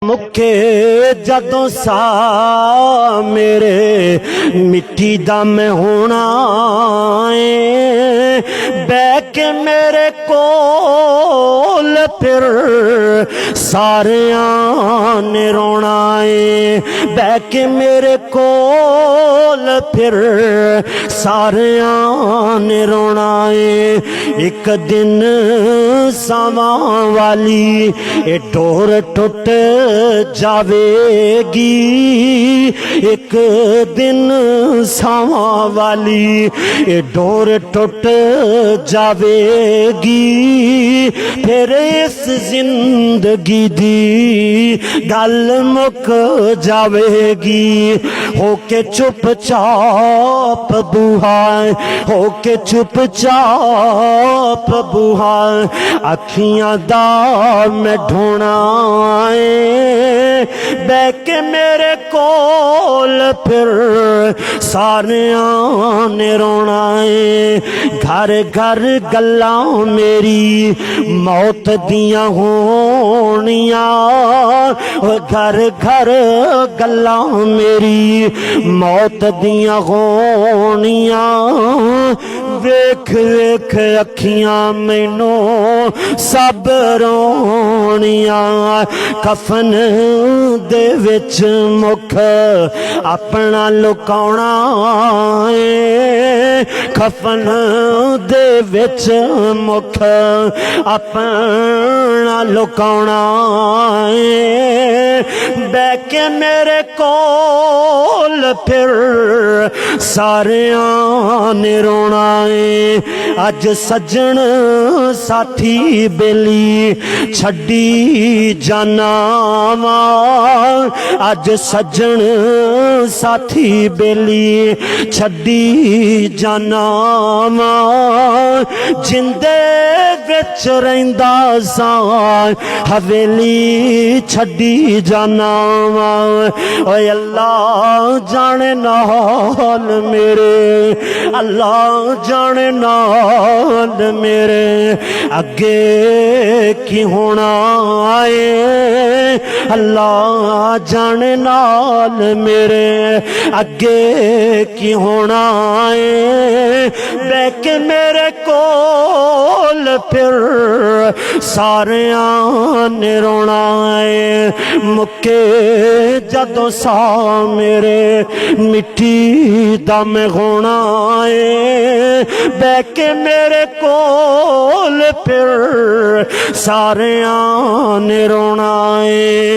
मुके जदों सा मेरे मिट्टी दा मैं होना है बह के मेरे कोल फिर सारियां ने रोना है बह के मेरे कोल फिर सारियां ने रोना है। एक दिन सावां वाली ये डोर टुट जावेगी एक दिन सावां वाली ये डोर टुट जावेगी फिर इस जिंदगी दी गल मुक जावेगी। होके चुपचाप बूहा होके चुपचाप बूहा अखियां दा मैं ढोना बह के मेरे कोल फिर सारियां ने रोना है। घर घर गल्लां मेरी मौत दियां होनियां घर घर गल्लां मेरी मौत दियां होनियां वेख वेख अखियां मैनू सब रोनियां कफन दे विच मुख अपना लुकाउणा कफन दे विच मुख अपना लुकाउणा बह के मेरे कोल फिर सारियां ने रोना अज सज्जन साथी बेली छड्डी जाना वा अज सज्जन साथी बेली छड्डी जाना वा जिंदे विच रहिंदा सा हवेली छड्डी जाना वा ओए अल्लाह जाने नाल मेरे अल्लाह जाने नाल मेरे अगे की होना आए अल्लाह जाने नाल मेरे अगे की होना आए बह के मेरे कोल फिर सारियां ने रोना है। मुके जदों सा मेरे मिट्टी दा मैं होना है बह के मेरे कोल फिर सारियां ने रोना है।